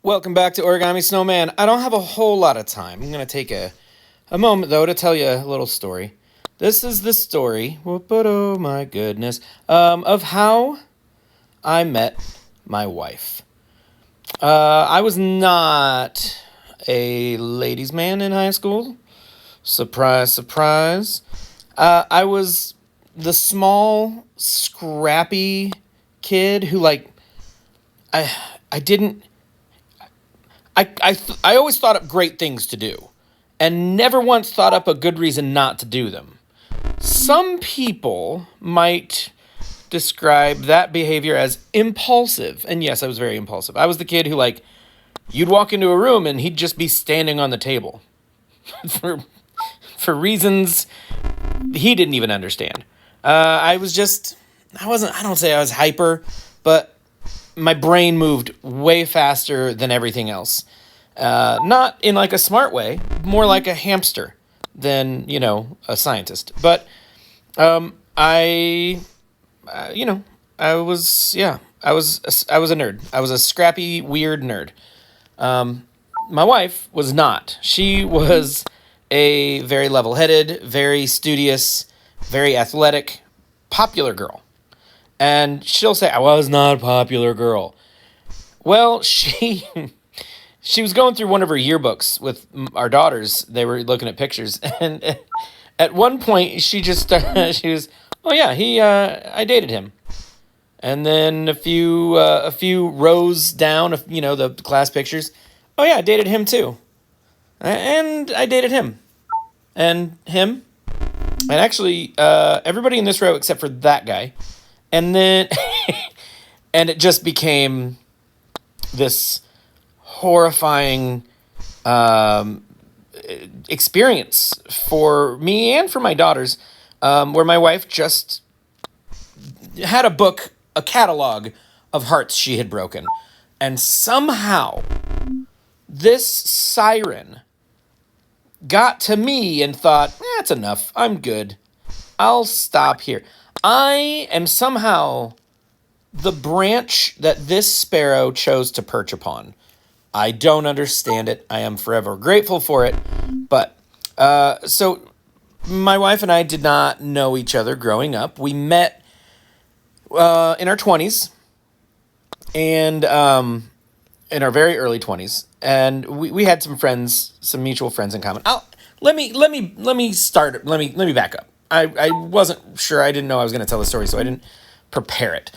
Welcome back to Origami Snowman. I don't have a whole lot of time. I'm going to take a moment, though, to tell you a little story. This is the story, but oh my goodness, of how I met my wife. I was not a ladies' man in high school. Surprise, surprise. I was the small, scrappy kid who, I, I didn't. I always thought up great things to do and never once thought up a good reason not to do them. Some people might describe that behavior as impulsive. And yes, I was very impulsive. I was the kid who, you'd walk into a room and he'd just be standing on the table for, for reasons he didn't even understand. I don't say I was hyper, but my brain moved way faster than everything else. Not in a smart way, more like a hamster than, a scientist. But I was a nerd. I was a scrappy, weird nerd. My wife was not. She was a very level-headed, very studious, very athletic, popular girl. And she'll say, I was not a popular girl. Well, she was going through one of her yearbooks with our daughters. They were looking at pictures. And at one point, she was, oh yeah, I dated him. And then a few rows down, the class pictures. Oh yeah, I dated him too. And I dated him. And him. And actually, everybody in this row except for that guy. And then, and it just became this horrifying experience for me and for my daughters, where my wife just had a catalog of hearts she had broken. And somehow, this siren got to me and thought, that's enough. I'm good. I'll stop here. I am somehow the branch that this sparrow chose to perch upon. I don't understand it. I am forever grateful for it. But, so my wife and I did not know each other growing up. We met in our 20s and in our very early 20s. And we had some friends, some mutual friends in common. Let me back up. I wasn't sure. I didn't know I was going to tell the story, so I didn't prepare it.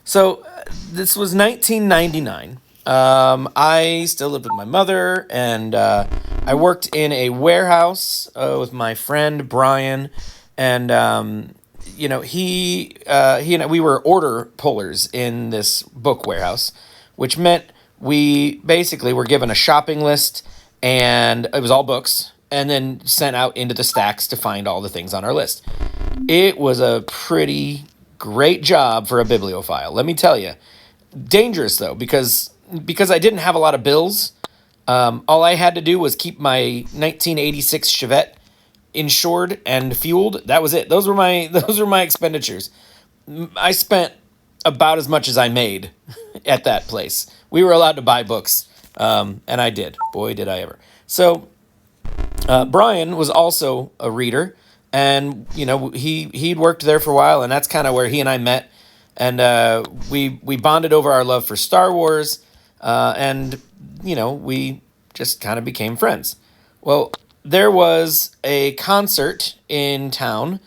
So this was 1999. I still lived with my mother, and I worked in a warehouse with my friend Brian, and he and we were order pullers in this book warehouse, which meant we basically were given a shopping list, and it was all books, and then sent out into the stacks to find all the things on our list. It was a pretty great job for a bibliophile, let me tell you. Dangerous, though, because I didn't have a lot of bills. All I had to do was keep my 1986 Chevette insured and fueled. That was it. Those were my expenditures. I spent about as much as I made at that place. We were allowed to buy books, and I did. Boy, did I ever. So Brian was also a reader, and he'd worked there for a while, and that's kind of where he and I met, and we bonded over our love for Star Wars, and we just kind of became friends. Well, there was a concert in town,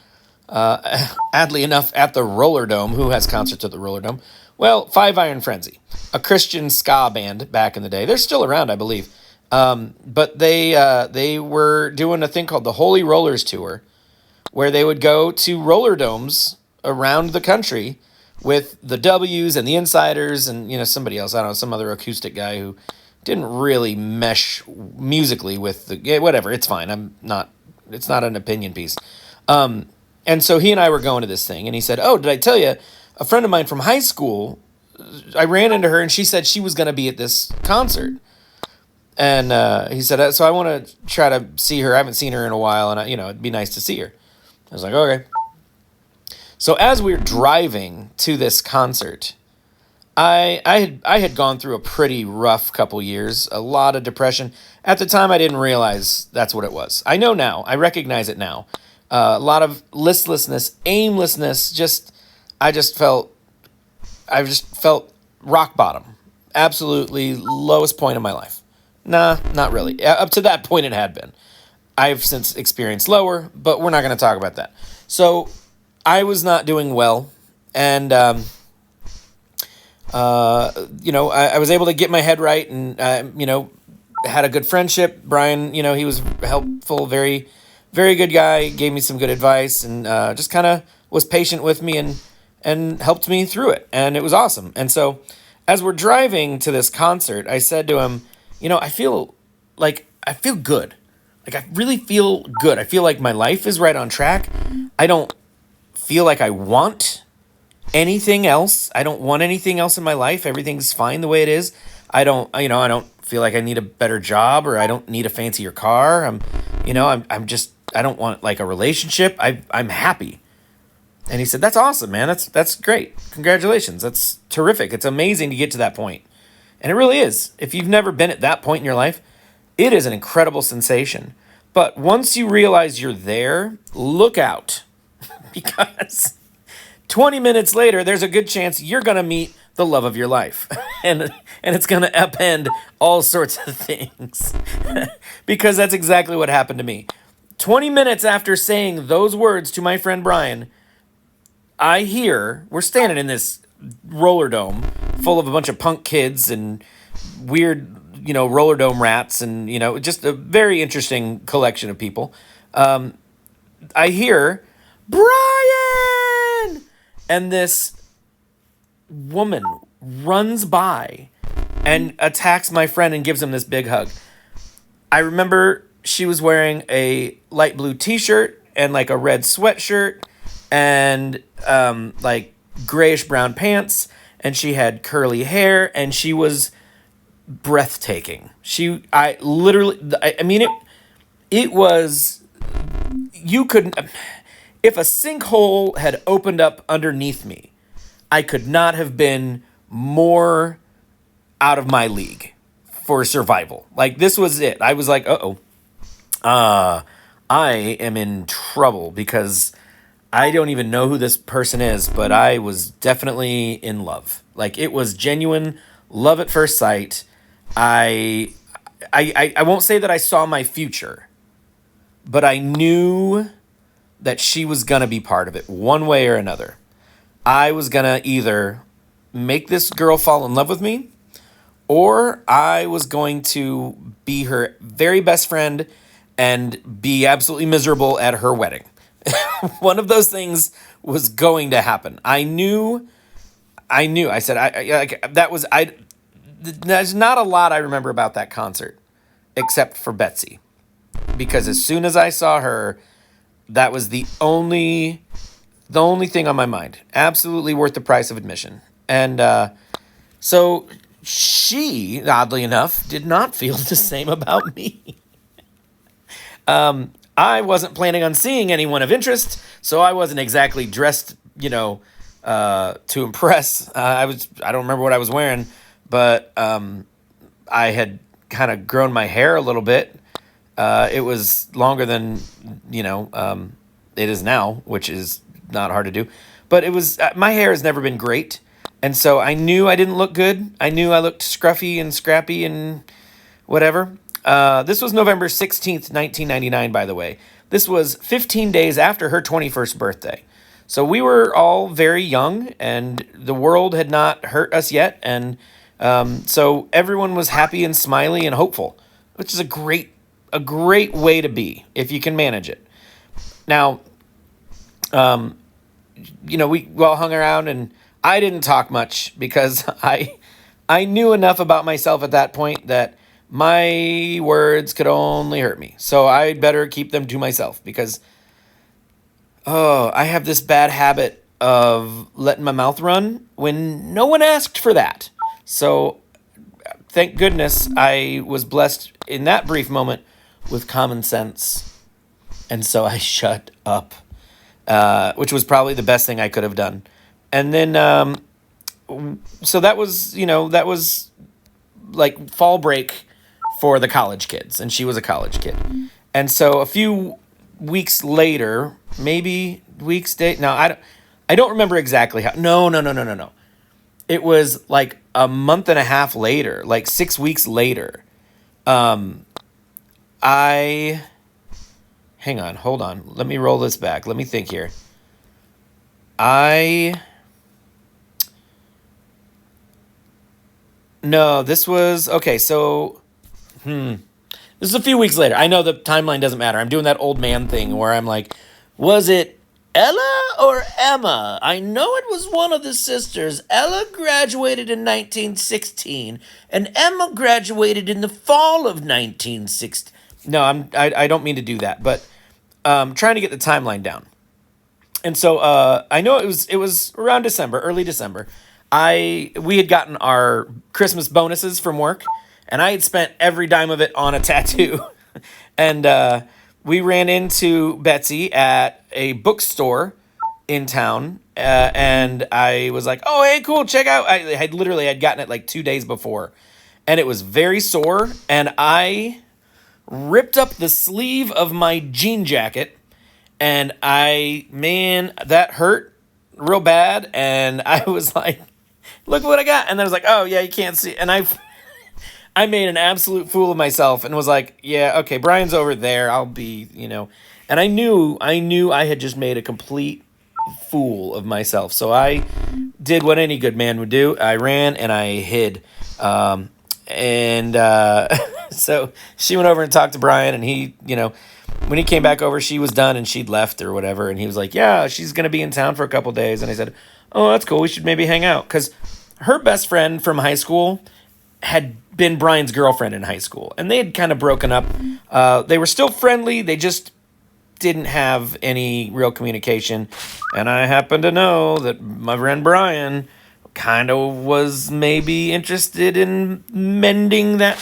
oddly enough, at the Roller Dome. Who has concerts at the Roller Dome? Well, Five Iron Frenzy, a Christian ska band back in the day. They're still around, I believe. But they were doing a thing called the Holy Rollers Tour, where they would go to roller domes around the country with the W's and the Insiders and, somebody else, I don't know, some other acoustic guy who didn't really mesh musically with whatever, it's fine. It's not an opinion piece. And so he and I were going to this thing, and he said, oh, did I tell you, a friend of mine from high school, I ran into her and she said she was going to be at this concert. And he said, so I want to try to see her. I haven't seen her in a while, and it'd be nice to see her. I was like, okay. So as we were driving to this concert, I had gone through a pretty rough couple years, a lot of depression. At the time, I didn't realize that's what it was. I know now. I recognize it now. A lot of listlessness, aimlessness. I just felt, I just felt rock bottom. Absolutely lowest point of my life. Nah, not really. Up to that point, it had been. I've since experienced lower, but we're not going to talk about that. So I was not doing well, and I was able to get my head right, and had a good friendship. Brian, he was helpful, very, very good guy. Gave me some good advice, and just kind of was patient with me and helped me through it, and it was awesome. And so, as we're driving to this concert, I said to him, I feel good. Like, I really feel good. I feel like my life is right on track. I don't feel like I want anything else. I don't want anything else in my life. Everything's fine the way it is. I don't feel like I need a better job, or I don't need a fancier car. I don't want like a relationship. I'm happy. And he said, "That's awesome, man. That's great. Congratulations. That's terrific. It's amazing to get to that point." And it really is. If you've never been at that point in your life, it is an incredible sensation. But once you realize you're there, look out, because 20 minutes later, there's a good chance you're going to meet the love of your life. And it's going to upend all sorts of things. Because that's exactly what happened to me. 20 minutes after saying those words to my friend Brian, we're standing in this roller dome full of a bunch of punk kids and weird, roller dome rats, and, just a very interesting collection of people. I hear, "Brian!" And this woman runs by and attacks my friend and gives him this big hug. I remember she was wearing a light blue t-shirt and like a red sweatshirt and like grayish brown pants, and she had curly hair, and she was breathtaking. It was, you couldn't, if a sinkhole had opened up underneath me, I could not have been more out of my league for survival. Like, this was it. I was like, I am in trouble, because I don't even know who this person is, but I was definitely in love. Like, it was genuine love at first sight. I won't say that I saw my future, but I knew that she was going to be part of it one way or another. I was going to either make this girl fall in love with me, or I was going to be her very best friend and be absolutely miserable at her wedding. One of those things was going to happen. I knew. I said, there's not a lot I remember about that concert, except for Betsy. Because as soon as I saw her, that was the only thing on my mind. Absolutely worth the price of admission. And so she, oddly enough, did not feel the same about me. I wasn't planning on seeing anyone of interest, so I wasn't exactly dressed, to impress. I don't remember what I was wearing, but I had kind of grown my hair a little bit. It was longer than, it is now, which is not hard to do. But it was, my hair has never been great. And so I knew I didn't look good. I knew I looked scruffy and scrappy and whatever. This was November 16th, 1999, by the way. This was 15 days after her 21st birthday. So we were all very young, and the world had not hurt us yet. And so everyone was happy and smiley and hopeful, which is a great way to be if you can manage it. Now, we all hung around, and I didn't talk much because I knew enough about myself at that point that my words could only hurt me. So I'd better keep them to myself, because I have this bad habit of letting my mouth run when no one asked for that. So thank goodness I was blessed in that brief moment with common sense. And so I shut up, which was probably the best thing I could have done. And then so that was, that was like fall break for the college kids, and she was a college kid. And so a few weeks later, maybe weeks, day, no, I don't remember exactly how. No, no, no, no, no, no. It was like a month and a half later, like 6 weeks later. I hang on, hold on. Let me roll this back. Let me think here. I No, this was okay, so this is a few weeks later. I know the timeline doesn't matter. I'm doing that old man thing where I'm like, was it Ella or Emma? I know it was one of the sisters. Ella graduated in 1916, and Emma graduated in the fall of 1960. No, I don't mean to do that, but trying to get the timeline down. And so I know it was around December, early December. We had gotten our Christmas bonuses from work, and I had spent every dime of it on a tattoo. And we ran into Betsy at a bookstore in town, and I was like, "Oh, hey, cool, check out." I had gotten it like 2 days before, and it was very sore, and I ripped up the sleeve of my jean jacket, and man, that hurt real bad, and I was like, "Look what I got," and then I was like, "Oh yeah, you can't see," and I made an absolute fool of myself and was like, "Yeah, okay, Brian's over there. I'll be, And I knew I had just made a complete fool of myself. So I did what any good man would do. I ran and I hid. And so she went over and talked to Brian, and he, when he came back over, she was done and she'd left or whatever. And he was like, "Yeah, she's going to be in town for a couple days." And I said, "Oh, that's cool. We should maybe hang out." Because her best friend from high school had been Brian's girlfriend in high school, and they had kind of broken up. They were still friendly. They just didn't have any real communication. And I happen to know that my friend Brian kind of was maybe interested in mending that,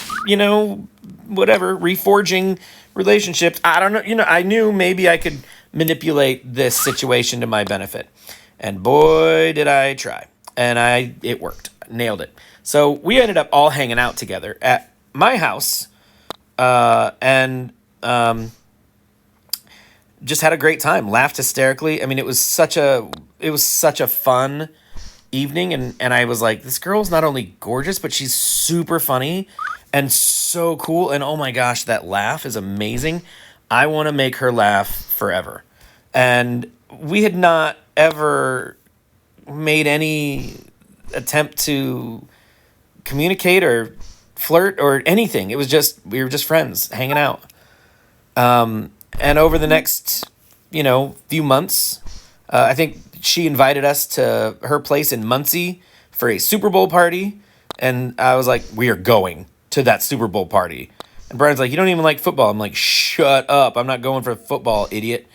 whatever, reforging relationships. I don't know. I knew maybe I could manipulate this situation to my benefit. And boy, did I try. And it worked. Nailed it. So we ended up all hanging out together at my house, and just had a great time. Laughed hysterically. I mean, it was such a fun evening, and I was like, this girl's not only gorgeous, but she's super funny and so cool. And oh my gosh, that laugh is amazing. I want to make her laugh forever. And we had not ever made any attempt to communicate or flirt or anything. It was just, we were just friends hanging out. And over the next, few months, I think she invited us to her place in Muncie for a Super Bowl party. And I was like, we are going to that Super Bowl party. And Brian's like, "You don't even like football." I'm like, "Shut up. I'm not going for football, idiot."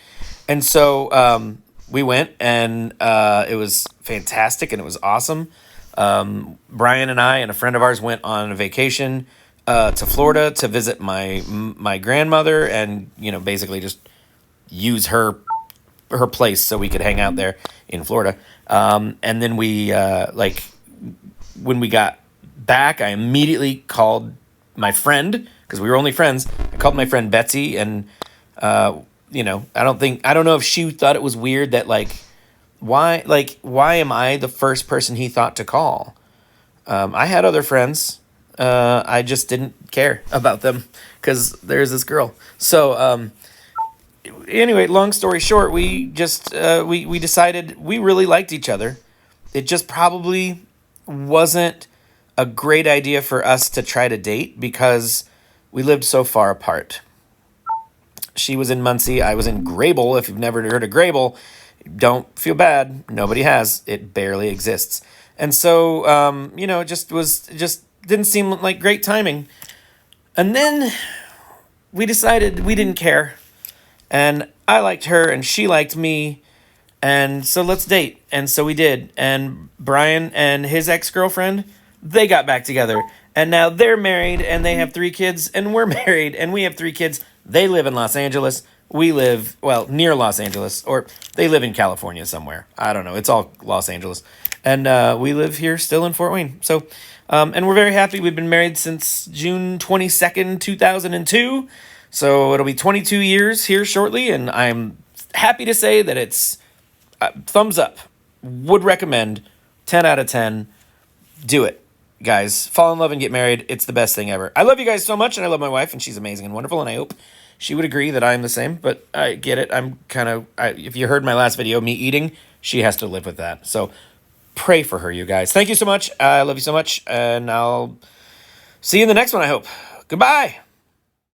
And so we went, and it was fantastic, and it was awesome. Brian and I and a friend of ours went on a vacation to Florida to visit my grandmother, and basically just use her place so we could hang out there in Florida. And then we when we got back, I immediately called my friend, because we were only friends. I called my friend Betsy, and I don't know if she thought it was weird that why am I the first person he thought to call? I had other friends. I just didn't care about them because there's this girl. So anyway, long story short, we just we decided we really liked each other. It just probably wasn't a great idea for us to try to date because we lived so far apart. She was in Muncie. I was in Grable. If you've never heard of Grable, don't feel bad. Nobody has. It barely exists. And so, it just didn't seem like great timing. And then we decided we didn't care. And I liked her and she liked me. And so let's date. And so we did. And Brian and his ex-girlfriend, they got back together. And now they're married and they have 3 kids. And we're married and we have 3 kids. They live in Los Angeles. We live, near Los Angeles. Or they live in California somewhere. I don't know. It's all Los Angeles. And we live here still in Fort Wayne. So, and we're very happy. We've been married since June 22nd, 2002. So it'll be 22 years here shortly. And I'm happy to say that it's thumbs up. Would recommend. 10 out of 10. Do it, guys. Fall in love and get married. It's the best thing ever. I love you guys so much, and I love my wife, and she's amazing and wonderful, and I hope she would agree that I'm the same. But I get it. I'm kind of, if you heard my last video, me eating, she has to live with that. So pray for her, you guys. Thank you so much. I love you so much, and I'll see you in the next one, I hope. Goodbye.